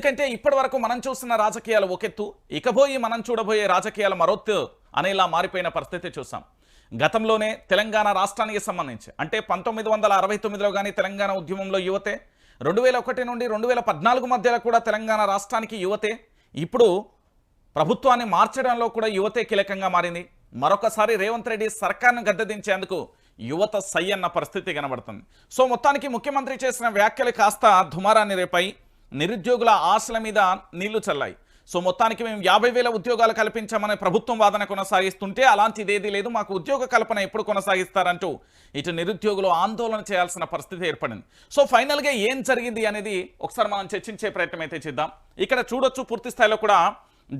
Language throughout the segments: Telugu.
ఎందుకంటే ఇప్పటి వరకు మనం చూస్తున్న రాజకీయాలు ఒకెత్తు, ఇకబోయి మనం చూడబోయే రాజకీయాలు మరొత్తు అనేలా మారిపోయిన పరిస్థితి చూసాం. గతంలోనే తెలంగాణ రాష్ట్రానికి సంబంధించి అంటే 1969లో కానీ తెలంగాణ ఉద్యమంలో యువతే, 2001 నుండి 2014 మధ్యలో కూడా తెలంగాణ రాష్ట్రానికి యువతే, ఇప్పుడు ప్రభుత్వాన్ని మార్చడంలో కూడా యువతే కీలకంగా మారింది. మరొకసారి రేవంత్ రెడ్డి సర్కార్ను గద్దెదించేందుకు యువత సై అన్న పరిస్థితి కనబడుతుంది. సో మొత్తానికి ముఖ్యమంత్రి చేసిన వ్యాఖ్యలు కాస్త దుమారాన్ని రేపై నిరుద్యోగుల ఆశల మీద నీళ్లు చల్లాయి. సో మొత్తానికి మేము 50,000 ఉద్యోగాలు కల్పించామనే ప్రభుత్వం వాదన కొనసాగిస్తుంటే అలాంటిది ఏదీ లేదు, మాకు ఉద్యోగ కల్పన ఎప్పుడు కొనసాగిస్తారంటూ ఇటు నిరుద్యోగులు ఆందోళన చేయాల్సిన పరిస్థితి ఏర్పడింది. సో ఫైనల్గా ఏం జరిగింది అనేది ఒకసారి మనం చర్చించే ప్రయత్నం అయితే చేద్దాం. ఇక్కడ చూడొచ్చు పూర్తి స్థాయిలో కూడా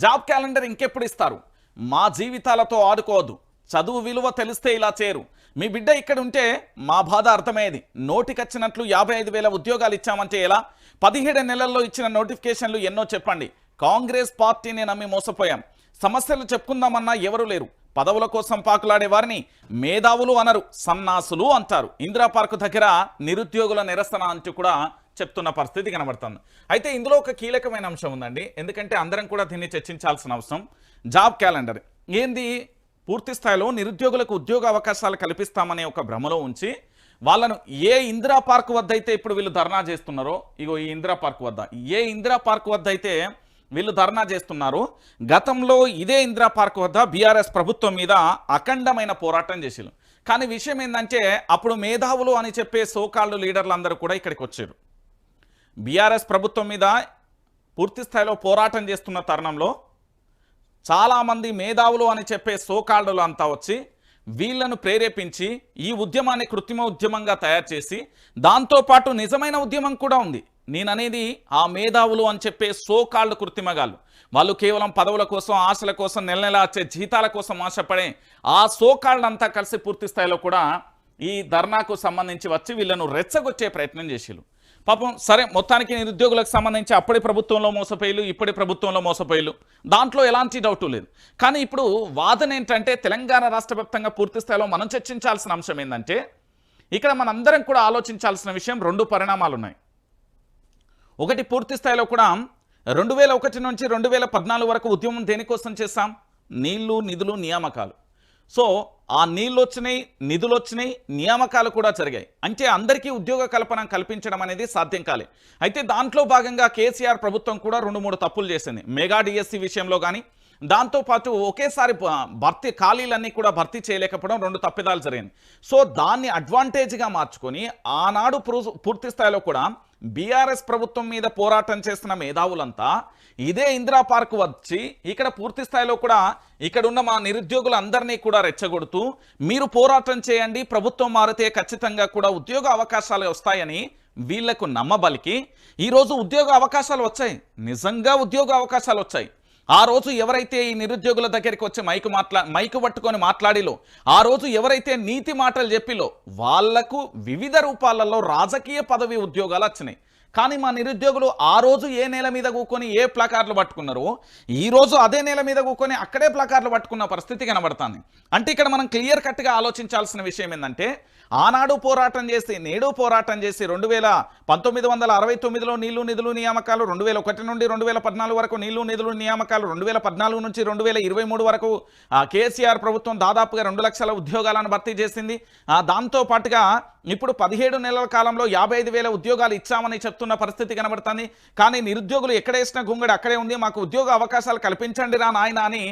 జాబ్ క్యాలెండర్ ఇంకెప్పుడు ఇస్తారు, మా జీవితాలతో ఆడుకోవద్దు, చదువు విలువ తెలిస్తే ఇలా చేరు, మీ బిడ్డ ఇక్కడ ఉంటే మా బాధ అర్థమయ్యేది, నోటికొచ్చినట్లు 55,000 ఉద్యోగాలు ఇచ్చామంటే ఎలా, 17 నెలల్లో ఇచ్చిన నోటిఫికేషన్లు ఎన్నో చెప్పండి, కాంగ్రెస్ పార్టీని నమ్మి మోసపోయాం, సమస్యలు చెప్పుకుందామన్నా ఎవరు లేరు, పదవుల కోసం పాకులాడే వారిని మేధావులు అనరు, సన్నాసులు అంటారు, ఇందిరా పార్కు దగ్గర నిరుద్యోగుల నిరసన అంటూ కూడా చెప్తున్న పరిస్థితి కనబడుతుంది. అయితే ఇందులో ఒక కీలకమైన అంశం ఉందండి, ఎందుకంటే అందరం కూడా దీన్ని చర్చించాల్సిన అవసరం. జాబ్ క్యాలెండర్ ఏంది, పూర్తి స్థాయిలో నిరుద్యోగులకు ఉద్యోగ అవకాశాలు కల్పిస్తామనే ఒక భ్రమలో ఉంచి వాళ్ళను ఏ ఇందిరా పార్క్ వద్ద అయితే ఇప్పుడు వీళ్ళు ధర్నా చేస్తున్నారో, ఇగో ఈ ఇందిరా పార్క్ వద్ద, ఏ ఇందిరా పార్క్ వద్ద అయితే వీళ్ళు ధర్నా చేస్తున్నారు, గతంలో ఇదే ఇందిరా పార్క్ వద్ద బీఆర్ఎస్ ప్రభుత్వం మీద అఖండమైన పోరాటం చేసిరు. కానీ విషయం ఏంటంటే అప్పుడు మేధావులు అని చెప్పే సోకాళ్ళు లీడర్లు అందరూ కూడా ఇక్కడికి వచ్చారు. బీఆర్ఎస్ ప్రభుత్వం మీద పూర్తి స్థాయిలో పోరాటం చేస్తున్న తరుణంలో చాలామంది మేధావులు అని చెప్పే సోకాళ్ళులు అంతా వచ్చి వీళ్లను ప్రేరేపించి ఈ ఉద్యమాన్ని కృత్రిమ ఉద్యమంగా తయారు చేసి, దాంతోపాటు నిజమైన ఉద్యమం కూడా ఉంది. నేననేది ఆ మేధావులు అని చెప్పే సోకాళ్ళు కృత్రిమగాళ్ళు, వాళ్ళు కేవలం పదవుల కోసం, ఆశల కోసం, నెల నెల వచ్చే జీతాల కోసం ఆశపడే ఆ సోకాళ్ళంతా కలిసి పూర్తి స్థాయిలో కూడా ఈ ధర్నాకు సంబంధించి వచ్చి వీళ్ళను రెచ్చగొచ్చే ప్రయత్నం చేసిరు. పాపం సరే, మొత్తానికి నిరుద్యోగులకు సంబంధించి అప్పటి ప్రభుత్వంలో మోసపోయిలు, ఇప్పటి ప్రభుత్వంలో మోసపోయిలు, దాంట్లో ఎలాంటి డౌటు లేదు. కానీ ఇప్పుడు వాదన ఏంటంటే తెలంగాణ రాష్ట్ర వ్యాప్తంగా పూర్తి స్థాయిలో మనం చర్చించాల్సిన అంశం ఏంటంటే ఇక్కడ మనందరం కూడా ఆలోచించాల్సిన విషయం, 2 పరిణామాలు ఉన్నాయి. ఒకటి, పూర్తి స్థాయిలో కూడా 2001 నుంచి 2014 వరకు ఉద్యమం దేనికోసం చేశాం, నీళ్లు, నిధులు, నియామకాలు. సో ఆ నీళ్ళు వచ్చినాయి, నిధులు వచ్చినాయి, నియామకాలు కూడా జరిగాయి. అంటే అందరికీ ఉద్యోగ కల్పన కల్పించడం అనేది సాధ్యం కాలే. అయితే దాంట్లో భాగంగా కేసీఆర్ ప్రభుత్వం కూడా 2-3 తప్పులు చేసింది. మెగా డిఎస్సి విషయంలో కానీ, దాంతోపాటు ఒకేసారి ఖాళీలన్నీ కూడా భర్తీ చేయలేకపోవడం 2 తప్పిదాలు జరిగింది. సో దాన్ని అడ్వాంటేజ్గా మార్చుకొని ఆనాడు పూర్తి స్థాయిలో కూడా బీఆర్ఎస్ ప్రభుత్వం మీద పోరాటం చేస్తున్న మేధావులంతా ఇదే ఇందిరా పార్క్ వచ్చి ఇక్కడ పూర్తి స్థాయిలో కూడా ఇక్కడ ఉన్న మా నిరుద్యోగులందరినీ కూడా రెచ్చగొడుతూ మీరు పోరాటం చేయండి, ప్రభుత్వం మారితే ఖచ్చితంగా కూడా ఉద్యోగ అవకాశాలు వస్తాయని వీళ్లకు నమ్మబలికి ఈరోజు ఉద్యోగ అవకాశాలు వచ్చాయి, నిజంగా ఉద్యోగ అవకాశాలు వచ్చాయి. ఆ రోజు ఎవరైతే ఈ నిరుద్యోగుల దగ్గరికి వచ్చి మైకు పట్టుకొని మాట్లాడిలో, ఆ రోజు ఎవరైతే నీతి మాటలు చెప్పిలో వాళ్లకు వివిధ రూపాలలో రాజకీయ పదవి ఉద్యోగాలు వచ్చినాయి. కానీ మా నిరుద్యోగులు ఆ రోజు ఏ నేల మీద కూకొని ఏ ప్లకార్లు పట్టుకున్నారో ఈరోజు అదే నేల మీద కూకొని అక్కడే ప్లకార్లు పట్టుకున్న పరిస్థితి కనబడుతుంది. అంటే ఇక్కడ మనం క్లియర్ కట్గా ఆలోచించాల్సిన విషయం ఏంటంటే ఆనాడు పోరాటం చేసి నేడు పోరాటం చేసి 1969లో నీళ్లు, నిధులు, నియామకాలు, 2001 నుండి 2014 వరకు నీళ్లు, నిధులు, నియామకాలు, 2014 నుంచి 2023 వరకు కేసీఆర్ ప్రభుత్వం దాదాపుగా 2 లక్షల ఉద్యోగాలను భర్తీ చేసింది. దాంతో పాటుగా ఇప్పుడు 17 నెలల కాలంలో 55,000 ఉద్యోగాలు ఇచ్చామని చెప్తున్న పరిస్థితి కనబడుతుంది. కానీ నిరుద్యోగులు ఎక్కడేసిన గుంగడి అక్కడే ఉంది, మాకు ఉద్యోగ అవకాశాలు కల్పించండి రా నాయన అని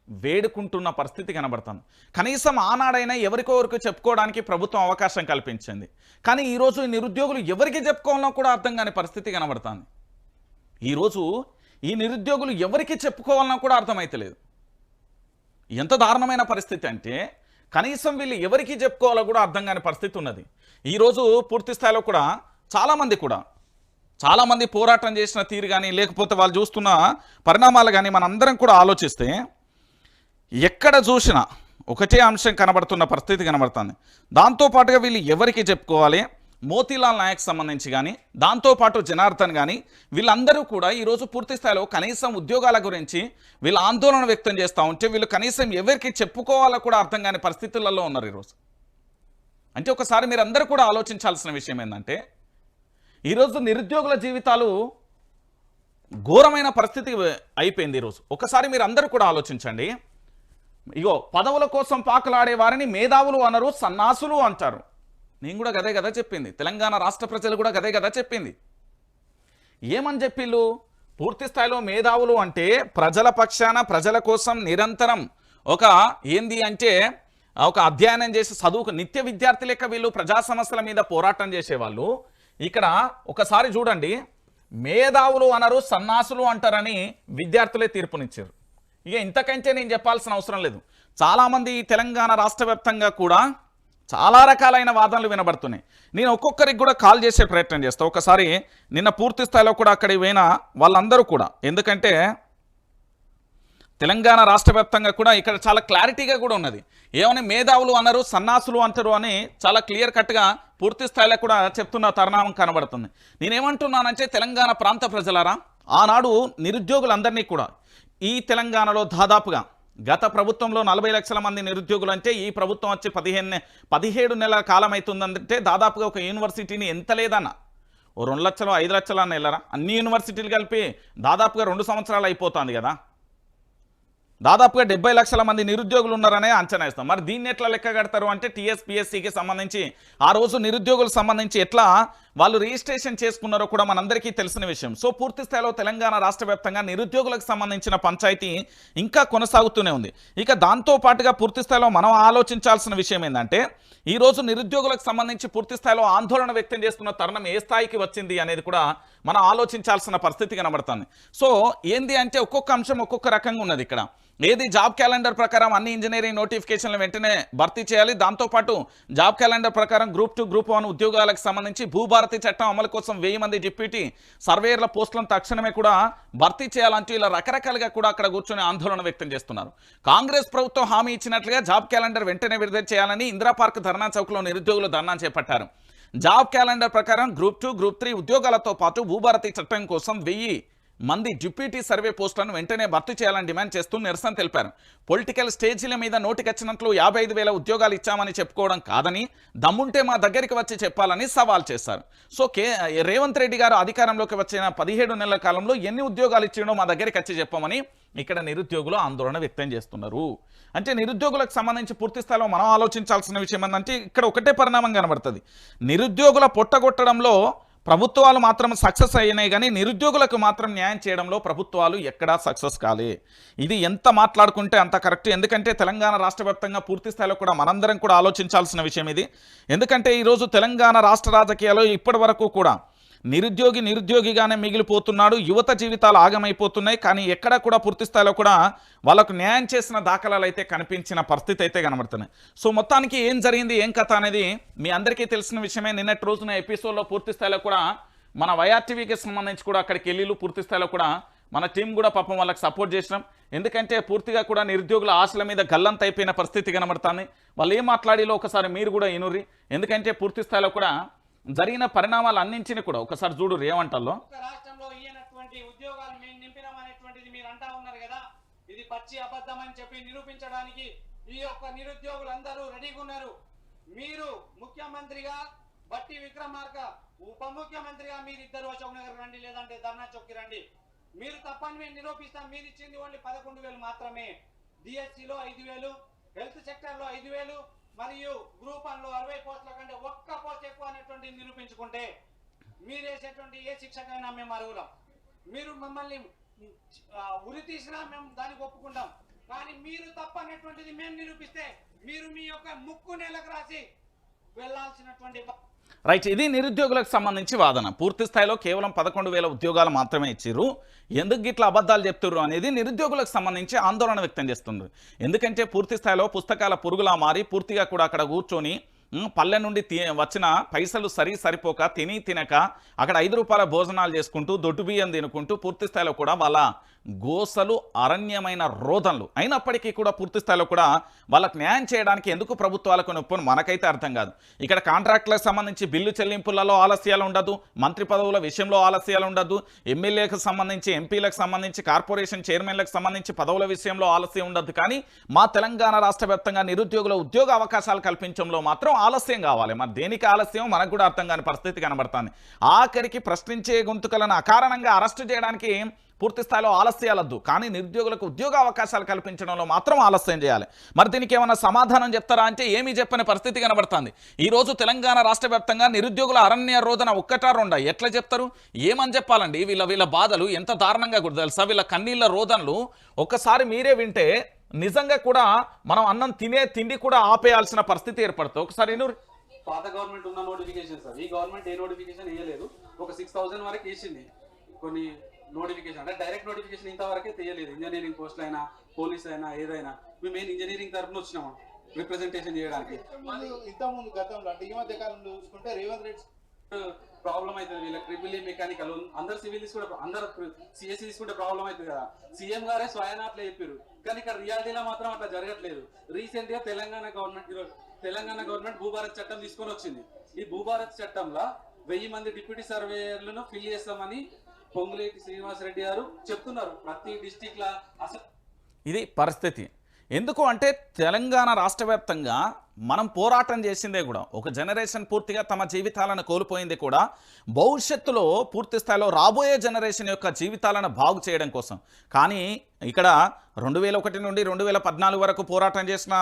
వేడుకుంటున్న పరిస్థితి కనబడుతుంది. కనీసం ఆనాడైనా ఎవరికొవరికి చెప్పుకోవడానికి ప్రభుత్వం అవకాశం కల్పించింది. కానీ ఈరోజు నిరుద్యోగులు ఎవరికి చెప్పుకోవాలో కూడా అర్థం కాని పరిస్థితి కనబడుతుంది. ఈరోజు ఈ నిరుద్యోగులు ఎవరికి చెప్పుకోవాలన్నా కూడా అర్థమైతలేదు. ఎంత దారుణమైన పరిస్థితి అంటే కనీసం వీళ్ళు ఎవరికి చెప్పుకోవాలో కూడా అర్థం కాని పరిస్థితి ఉన్నది. ఈరోజు పూర్తి స్థాయిలో కూడా చాలామంది పోరాటం చేసిన తీరు కానీ, లేకపోతే వాళ్ళు చూస్తున్న పరిణామాలు కానీ మనందరం కూడా ఆలోచిస్తే ఎక్కడ చూసినా ఒకటే అంశం కనబడుతున్న పరిస్థితి కనబడుతుంది. దాంతోపాటుగా వీళ్ళు ఎవరికి చెప్పుకోవాలి, మోతీలాల్ నాయక్ సంబంధించి కానీ, దాంతోపాటు జనార్దన్ కానీ, వీళ్ళందరూ కూడా ఈరోజు పూర్తి స్థాయిలో కనీసం ఉద్యోగాల గురించి వీళ్ళు ఆందోళన వ్యక్తం చేస్తూ ఉంటే వీళ్ళు కనీసం ఎవరికి చెప్పుకోవాలో కూడా అర్థం కాని పరిస్థితులలో ఉన్నారు ఈరోజు. అంటే ఒకసారి మీరందరూ కూడా ఆలోచించాల్సిన విషయం ఏంటంటే ఈరోజు నిరుద్యోగుల జీవితాలు ఘోరమైన పరిస్థితి అయిపోయింది ఈరోజు. ఒకసారి మీరు అందరూ కూడా ఆలోచించండి. ఇగో పదవుల కోసం పాకులాడే వారిని మేధావులు అనరు, సన్నాసులు అంటారు. నేను కూడా గదే కదా చెప్పింది, తెలంగాణ రాష్ట్ర ప్రజలు కూడా గదే కదా చెప్పింది. ఏమని చెప్పిళ్ళు? పూర్తి స్థాయిలో మేధావులు అంటే ప్రజల పక్షాన ప్రజల కోసం నిరంతరం ఒక ఏంది అంటే ఒక అధ్యయనం చేసి చదువుకు నిత్య విద్యార్థి లెక్క వీళ్ళు ప్రజా సమస్యల మీద పోరాటం చేసేవాళ్ళు. ఇక్కడ ఒకసారి చూడండి, మేధావులు అనరు, సన్నాసులు అంటారని విద్యార్థులే తీర్పునిచ్చారు. ఇక ఇంతకంటే నేను చెప్పాల్సిన అవసరం లేదు. చాలామంది తెలంగాణ రాష్ట్ర వ్యాప్తంగా కూడా చాలా రకాలైన వాదనలు వినబడుతున్నాయి. నేను ఒక్కొక్కరికి కూడా కాల్ చేసే ప్రయత్నం చేస్తాను. ఒకసారి నిన్న పూర్తి స్థాయిలో కూడా అక్కడికి పోయిన వాళ్ళందరూ కూడా, ఎందుకంటే తెలంగాణ రాష్ట్ర వ్యాప్తంగా కూడా ఇక్కడ చాలా క్లారిటీగా కూడా ఉన్నది. ఏమని మేధావులు అనరు, సన్నాసులు అంటారు అని చాలా క్లియర్ కట్గా పూర్తి స్థాయిలో కూడా చెప్తున్న తరుణం కనబడుతుంది. నేనేమంటున్నానంటే తెలంగాణ ప్రాంత ప్రజలారా, ఆనాడు నిరుద్యోగులందరినీ కూడా ఈ తెలంగాణలో దాదాపుగా గత ప్రభుత్వంలో 40 లక్షల మంది నిరుద్యోగులు అంటే ఈ ప్రభుత్వం వచ్చి 17 నెలల కాలం అవుతుందంటే దాదాపుగా ఒక యూనివర్సిటీని ఎంత లేదన్న 2 లక్షలు 5 లక్షలు అన్న వెళ్ళరా, అన్ని యూనివర్సిటీలు కలిపి దాదాపుగా 2 సంవత్సరాలు అయిపోతుంది కదా. దాదాపుగా 70 లక్షల మంది నిరుద్యోగులు ఉన్నారనే అంచనా ఇస్తాం. మరి దీన్ని ఎట్లా లెక్క కడతారు అంటే టీఎస్పీఎస్సీకి సంబంధించి ఆ రోజు నిరుద్యోగులకు సంబంధించి ఎట్లా వాళ్ళు రిజిస్ట్రేషన్ చేసుకున్నారో కూడా మనందరికీ తెలిసిన విషయం. సో పూర్తి స్థాయిలో తెలంగాణ రాష్ట్ర వ్యాప్తంగా నిరుద్యోగులకు సంబంధించిన పంచాయతీ ఇంకా కొనసాగుతూనే ఉంది. ఇక దాంతో పాటుగా పూర్తి స్థాయిలో మనం ఆలోచించాల్సిన విషయం ఏంటంటే ఈరోజు నిరుద్యోగులకు సంబంధించి పూర్తి స్థాయిలో ఆందోళన వ్యక్తం చేస్తున్న తరుణం ఏ స్థాయికి వచ్చింది అనేది కూడా మనం ఆలోచించాల్సిన పరిస్థితి కనబడుతుంది. సో ఏంది అంటే ఒక్కొక్క అంశం ఒక్కొక్క రకంగా ఉన్నది. ఇక్కడ ఏది జాబ్ క్యాలెండర్ ప్రకారం అన్ని ఇంజనీరింగ్ నోటిఫికేషన్లు వెంటనే భర్తీ చేయాలి. దాంతోపాటు జాబ్ క్యాలెండర్ ప్రకారం గ్రూప్ 2 గ్రూప్ 1 ఉద్యోగాలకు సంబంధించి భూభారతి చట్టం అమలు కోసం 1000 మంది డిప్యూటీ సర్వేయర్ల పోస్టులను తక్షణమే కూడా భర్తీ చేయాలంటూ ఇలా రకరకాలుగా కూడా అక్కడ కూర్చొని ఆందోళన వ్యక్తం చేస్తున్నారు. కాంగ్రెస్ ప్రభుత్వం హామీ ఇచ్చినట్లుగా జాబ్ క్యాలెండర్ వెంటనే విడుదల చేయాలని ఇందిరా పార్క్ ధర్నా చౌక్లో నిరుద్యోగులు ధర్నా చేపట్టారు. జాబ్ క్యాలెండర్ ప్రకారం గ్రూప్ 2 గ్రూప్ 3 ఉద్యోగాలతో పాటు భూభారతి చట్టం కోసం 1000 మంది డిప్యూటీ సర్వే పోస్టులను వెంటనే భర్తీ చేయాలని డిమాండ్ చేస్తూ నిరసన తెలిపారు. పొలిటికల్ స్టేజీల మీద నోటికొచ్చినట్లు 55,000 ఉద్యోగాలు ఇచ్చామని చెప్పుకోవడం కాదని, దమ్ముంటే మా దగ్గరికి వచ్చి చెప్పాలని సవాల్ చేశారు. సో రేవంత్ రెడ్డి గారు అధికారంలోకి వచ్చిన 17 నెలల కాలంలో ఎన్ని ఉద్యోగాలు ఇచ్చిండో మా దగ్గరికి వచ్చి చెప్పమని ఇక్కడ నిరుద్యోగులు ఆందోళన వ్యక్తం చేస్తున్నారు. అంటే నిరుద్యోగులకు సంబంధించి పూర్తి స్థాయిలో మనం ఆలోచించాల్సిన విషయం ఏంటంటే ఇక్కడ ఒకటే పరిణామం కనబడుతుంది. నిరుద్యోగుల పొట్టగొట్టడంలో ప్రభుత్వాలు మాత్రం సక్సెస్ అయినాయి, కానీ నిరుద్యోగులకు మాత్రం న్యాయం చేయడంలో ప్రభుత్వాలు ఎక్కడా సక్సెస్ కాలే. ఇది ఎంత మాట్లాడుకుంటే అంత కరెక్ట్. ఎందుకంటే తెలంగాణ రాష్ట్ర వ్యాప్తంగా పూర్తి స్థాయిలో కూడా మనందరం కూడా ఆలోచించాల్సిన విషయం ఇది. ఎందుకంటే ఈరోజు తెలంగాణ రాష్ట్ర రాజకీయాల్లో ఇప్పటి వరకు కూడా నిరుద్యోగిగానే మిగిలిపోతున్నాడు. యువత జీవితాలు ఆగమైపోతున్నాయి, కానీ ఎక్కడ కూడా పూర్తి స్థాయిలో కూడా వాళ్ళకు న్యాయం చేసిన దాఖలాలు అయితే కనిపించిన పరిస్థితి అయితే కనబడుతున్నాయి. సో మొత్తానికి ఏం జరిగింది, ఏం కథ అనేది మీ అందరికీ తెలిసిన విషయమే. నిన్నటి రోజున ఎపిసోడ్లో పూర్తి స్థాయిలో కూడా మన వైఆర్టీవీకి సంబంధించి కూడా అక్కడికి వెళ్ళి పూర్తి స్థాయిలో కూడా మన టీం కూడా పాపం వాళ్ళకి సపోర్ట్ చేసినాం. ఎందుకంటే పూర్తిగా కూడా నిరుద్యోగుల ఆశల మీద గల్లంత అయిపోయిన పరిస్థితి కనబడుతుంది. వాళ్ళు ఏం మాట్లాడిలో ఒకసారి మీరు కూడా ఇనుర్రి. ఎందుకంటే పూర్తి స్థాయిలో కూడా జరిగిన పరిణామాలు అన్నింటిని కూడా ఒకసారు చూడు ఏమంటాలో. రాష్ట్రంలో ఈయనటువంటి ఉద్యోగాలు మేము నింపినామనేటువంటిది మీరు అంటా ఉన్నారు కదా, ఇది పచ్చి అబద్ధం అని చెప్పి నిరూపించడానికి ఈ యొక్క నిరుద్యోగులందరూ రెడీగా ఉన్నారు. మీరు ముఖ్యమంత్రిగా బట్టి విక్రమార్క, ఉప ముఖ్యమంత్రిగా మీరిద్దరు అశోక్ నగర్ రండి, లేదంటే ధర్నా చౌక్కి రండి. మీరు తప్పని మేము నిరూపిస్తాం. మీరు ఇచ్చింది ఓన్లీ 11,000 మాత్రమే. డిఎస్సిలో 5,000, హెల్త్ సెక్టర్లో 5,000 మరియు గ్రూప్ 1లో 60 పోస్టుల కంటే ఒక్క పోస్ట్ ఎక్కువ అనేటువంటి నిరూపించుకుంటే మీరు వేసేటువంటి ఏ శిక్షకైనా మేము అర్హులం. మీరు మమ్మల్ని ఉరి తీసినా మేము దానికి ఒప్పుకుంటాం. కానీ మీరు తప్పనేటువంటిది మేము నిరూపిస్తే మీరు మీ యొక్క ముక్కు నేలకు రాసి వెళ్లాల్సినటువంటి రైట్. ఇది నిరుద్యోగులకు సంబంధించి వాదన. పూర్తి స్థాయిలో కేవలం 11,000 ఉద్యోగాలు మాత్రమే ఇచ్చిర్రు, ఎందుకు ఇట్లా అబద్ధాలు చెప్తుర్రు అనేది నిరుద్యోగులకు సంబంధించి ఆందోళన వ్యక్తం చేస్తున్నారు. ఎందుకంటే పూర్తి స్థాయిలో పుస్తకాల పురుగులా మారి పూర్తిగా కూడా అక్కడ కూర్చొని పల్లె నుండి వచ్చిన పైసలు సరిపోక తినక అక్కడ 5 రూపాయల భోజనాలు చేసుకుంటూ దొడ్డు బియ్యం తినుకుంటూ పూర్తి స్థాయిలో కూడా వాళ్ళ గోసలు అరణ్యమైన రోదనలు అయినప్పటికీ కూడా పూర్తి స్థాయిలో కూడా వాళ్ళకు న్యాయం చేయడానికి ఎందుకు ప్రభుత్వాలకు నొప్పును మనకైతే అర్థం కాదు. ఇక్కడ కాంట్రాక్టులకు సంబంధించి బిల్లు చెల్లింపులలో ఆలస్యాలు ఉండదు, మంత్రి పదవుల విషయంలో ఆలస్యాలు ఉండదు, ఎమ్మెల్యేలకు సంబంధించి ఎంపీలకు సంబంధించి కార్పొరేషన్ చైర్మన్లకు సంబంధించి పదవుల విషయంలో ఆలస్యం ఉండదు. కానీ మా తెలంగాణ రాష్ట్ర వ్యాప్తంగా నిరుద్యోగుల ఉద్యోగ అవకాశాలు కల్పించడంలో మాత్రం ఆలస్యం కావాలి. మరి దేనికి ఆలస్యం మనకు కూడా అర్థం కాని పరిస్థితి కనబడుతుంది. ఆఖరికి ప్రశ్నించే గొంతుకలను అకారణంగా అరెస్టు చేయడానికి పూర్తి స్థాయిలో ఆలస్యాలద్దు, కానీ నిరుద్యోగులకు ఉద్యోగ అవకాశాలు కల్పించడంలో మాత్రం ఆలస్యం చేయాలి. మరి దీనికి ఏమైనా సమాధానం చెప్తారా అంటే ఏమీ చెప్పని పరిస్థితి కనబడుతుంది. ఈరోజు తెలంగాణ రాష్ట్ర వ్యాప్తంగా నిరుద్యోగుల అరణ్య రోదన ఒక్కటా రెండా ఎట్లా చెప్తారు? ఏమని చెప్పాలండి? వీళ్ళ బాధలు ఎంత దారుణంగా కూడా తెలుసా? వీళ్ళ కన్నీళ్ళ రోదనలు ఒక్కసారి మీరే వింటే నిజంగా కూడా మనం అన్నం తినే తిండి కూడా ఆపేయాల్సిన పరిస్థితి ఏర్పడుతుంది. ఒకసారి పాత గవర్నమెంట్ ఉన్న నోటిఫికేషన్ సార్, ఈ గవర్నమెంట్ ఏ నోటిఫికేషన్ వేయలేదు. ఒక 6000 వరకు వేసింది కొన్ని నోటిఫికేషన్, అంటే డైరెక్ట్ నోటిఫికేషన్ ఇంతవరకే తెలియలేదు. ఇంజనీరింగ్ పోస్టులు అయినా పోలీస్ అయినా ఏదైనా మేము ఇంజనీరింగ్ తరఫున వచ్చినాము రిప్రజెంటేషన్ చేయడానికి. ఇంతకుముందు గతంలో అంటే ఈ మధ్య కాలంలో చూసుకుంటే రేవంత్ రెడ్డి ప్రాబ్లం అవుతుంది వీళ్ళకి. ట్రిపుల్ మెకానికల్ అందరు సివిల్ కూడా అందరు సిఎస్సి తీసుకుంటే ప్రాబ్లం అవుతుంది కదా. సీఎం గారే స్వయాన అట్లా చెప్పారు, కానీ ఇక్కడ రియాలిటీలో మాత్రం అట్లా జరగట్లేదు. రీసెంట్ గా తెలంగాణ గవర్నమెంట్ భూభారత్ చట్టం తీసుకొని వచ్చింది. ఈ భూభారత్ చట్టంలో 1000 మంది డిప్యూటీ సర్వేయర్లను ఫిల్ చేస్తామని పొంగులేటి శ్రీనివాసరెడ్డి గారు చెప్తున్నారు. ప్రతి డిస్టిక్ లా అసలు ఇది పరిస్థితి. ఎందుకు అంటే తెలంగాణ రాష్ట్ర వ్యాప్తంగా మనం పోరాటం చేసిందే కూడా ఒక జనరేషన్ పూర్తిగా తమ జీవితాలను కోల్పోయింది కూడా భవిష్యత్తులో పూర్తి స్థాయిలో రాబోయే జనరేషన్ యొక్క జీవితాలను బాగు చేయడం కోసం. కానీ ఇక్కడ 2001 నుండి 2014 వరకు పోరాటం చేసిన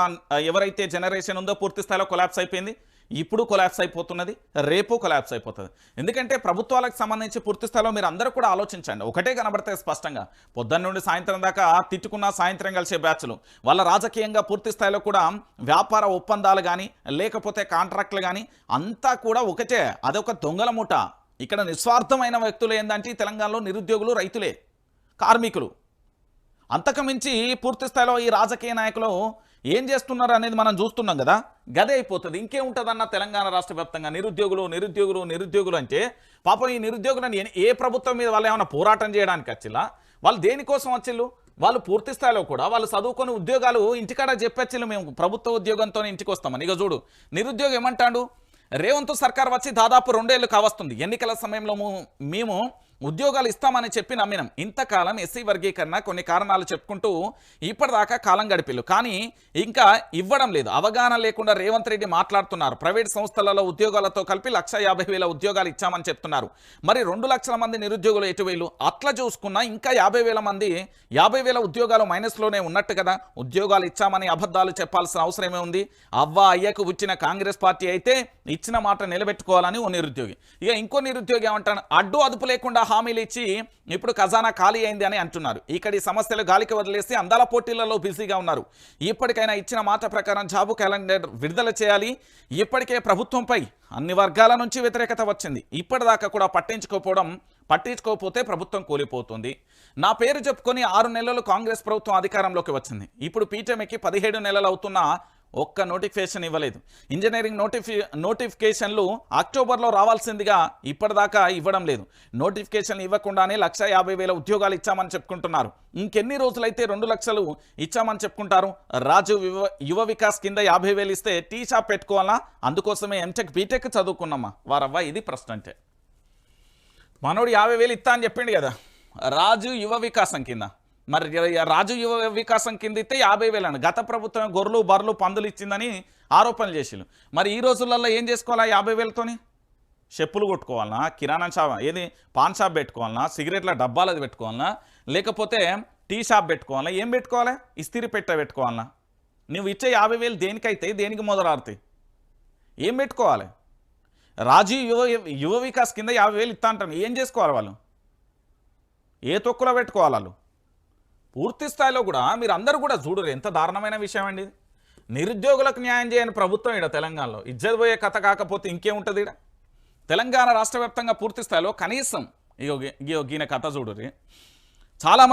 ఎవరైతే జనరేషన్ ఉందో పూర్తి స్థాయిలో కొలాప్స్ అయిపోయింది. ఇప్పుడు కొలాప్స్ అయిపోతున్నది, రేపు కొలాప్స్ అయిపోతుంది. ఎందుకంటే ప్రభుత్వాలకు సంబంధించి పూర్తి స్థాయిలో మీరు అందరూ కూడా ఆలోచించండి. ఒకటే కనబడతాయి స్పష్టంగా, పొద్దున్న నుండి సాయంత్రం దాకా తిట్టుకున్న సాయంత్రం కలిసే బ్యాచ్లు వాళ్ళ రాజకీయంగా పూర్తి స్థాయిలో కూడా వ్యాపార ఒప్పందాలు కానీ లేకపోతే కాంట్రాక్టులు కానీ అంతా కూడా ఒకటే. అదొక దొంగల ముఠ. ఇక్కడ నిస్వార్థమైన వ్యక్తులు ఏంటంటే తెలంగాణలో నిరుద్యోగులు, రైతులే, కార్మికులు. అంతకుమించి పూర్తి స్థాయిలో ఈ రాజకీయ నాయకులు ఏం చేస్తున్నారు అనేది మనం చూస్తున్నాం కదా. గదే అయిపోతుంది. ఇంకేముంటుందన్న తెలంగాణ రాష్ట్ర వ్యాప్తంగా నిరుద్యోగులు అంటే పాపం ఈ నిరుద్యోగులను ఏ ప్రభుత్వం మీద వాళ్ళు ఏమైనా పోరాటం చేయడానికి వచ్చిల్లా? వాళ్ళు దేనికోసం వచ్చిళ్ళు? వాళ్ళు పూర్తి స్థాయిలో కూడా వాళ్ళు చదువుకొని ఉద్యోగాలు ఇంటికాడ చెప్పచ్చిళ్ళు, మేము ప్రభుత్వ ఉద్యోగంతో ఇంటికి వస్తామని. ఇక చూడు నిరుద్యోగం ఏమంటాడు? రేవంత్ సర్కార్ వచ్చి దాదాపు 2 ఏళ్ళు కావస్తుంది. ఎన్నికల సమయంలో మేము ఉద్యోగాలు ఇస్తామని చెప్పి నమ్మినాం. ఇంతకాలం ఎస్సీ వర్గీకరణ కొన్ని కారణాలు చెప్పుకుంటూ ఇప్పటిదాకా కాలం గడిపిల్లు, కానీ ఇంకా ఇవ్వడం లేదు. అవగాహన లేకుండా రేవంత్ రెడ్డి మాట్లాడుతున్నారు. ప్రైవేట్ సంస్థలలో ఉద్యోగాలతో కలిపి 1,50,000 ఉద్యోగాలు ఇచ్చామని చెప్తున్నారు. మరి 2 లక్షల మంది నిరుద్యోగులు ఎటువేలు? అట్లా చూసుకున్నా ఇంకా 50,000 మంది 50,000 ఉద్యోగాలు మైనస్లోనే ఉన్నట్టు కదా. ఉద్యోగాలు ఇచ్చామని అబద్ధాలు చెప్పాల్సిన అవసరమే ఉంది? అవ్వ అయ్యకు వచ్చిన కాంగ్రెస్ పార్టీ అయితే ఇచ్చిన మాట నిలబెట్టుకోవాలని ఓ నిరుద్యోగి. ఇక ఇంకో నిరుద్యోగి ఏమంటాడు? అడ్డు అదుపు లేకుండా హామీలు ఇచ్చి ఇప్పుడు ఖజానా ఖాళీ అయింది అని అంటున్నారు. ఇక్కడ ఈ సమస్యలు గాలికి వదిలేసి అందాల పోటీలలో బిజీగా ఉన్నారు. ఇప్పటికైనా ఇచ్చిన మాట ప్రకారం జాబు క్యాలెండర్ విడుదల చేయాలి. ఇప్పటికే ప్రభుత్వంపై అన్ని వర్గాల నుంచి వ్యతిరేకత వచ్చింది. ఇప్పటిదాకా కూడా పట్టించుకోకపోతే ప్రభుత్వం కూలిపోతుంది. నా పేరు చెప్పుకొని 6 నెలలు కాంగ్రెస్ ప్రభుత్వం అధికారంలోకి వచ్చింది. ఇప్పుడు పీఠమెక్కి 17 నెలలు అవుతున్నా ఒక్క నోటిఫికేషన్ ఇవ్వలేదు. ఇంజనీరింగ్ నోటిఫికేషన్లు అక్టోబర్లో రావాల్సిందిగా ఇప్పటిదాకా ఇవ్వడం లేదు. నోటిఫికేషన్ ఇవ్వకుండానే 1,50,000 ఉద్యోగాలు ఇచ్చామని చెప్పుకుంటున్నారు. ఇంకెన్ని రోజులైతే 2 లక్షలు ఇచ్చామని చెప్పుకుంటారు? రాజు యువ వికాస్ కింద 50,000 ఇస్తే టీ షాప్ పెట్టుకోవాలా? అందుకోసమే ఎంటెక్ బీటెక్ చదువుకున్నామా? వారవ్వ ఇది ప్రశ్న. అంటే మనోడు 50,000 ఇస్తా అని చెప్పిండు కదా రాజు యువ వికాసం కింద. మరి రాజు యువ వికాసం కింద ఇస్తే 50,000 అని గత ప్రభుత్వం గొర్రెలు బర్రెలు పందులు ఇచ్చిందని ఆరోపణలు చేసిళ్ళు. మరి ఈ రోజులలో ఏం చేసుకోవాలా? 50,000తోని చెప్పులు కొట్టుకోవాలన్నా, కిరాణా షాప్ ఏది పాన్ షాప్ పెట్టుకోవాలన్నా, సిగరెట్ల డబ్బాలది పెట్టుకోవాలన్నా, లేకపోతే టీ షాప్ పెట్టుకోవాలన్నా, ఏం పెట్టుకోవాలి? ఇస్తిరి పెట్టుకోవాలన్నా? నువ్వు ఇచ్చే 50,000 దేనికైతే దేనికి మొదలాడుతాయి? ఏం పెట్టుకోవాలి? రాజు యువ వికాస్ కింద 50,000 ఇస్తా అంటాను. ఏం చేసుకోవాలి వాళ్ళు? ఏ తొక్కులో పెట్టుకోవాలి వాళ్ళు? పూర్తి స్థాయిలో కూడా మీరు అందరూ కూడా చూడరు. ఎంత దారుణమైన విషయం అండి. నిరుద్యోగులకు న్యాయం చేయని ప్రభుత్వం ఇక్కడ తెలంగాణలో. ఇజ్జత్ పోయే కథ కాకపోతే ఇంకేముంటుంది ఇక్కడ? తెలంగాణ రాష్ట్ర వ్యాప్తంగా పూర్తి స్థాయిలో కనీసం ఈయన కథ చూడరు. చాలా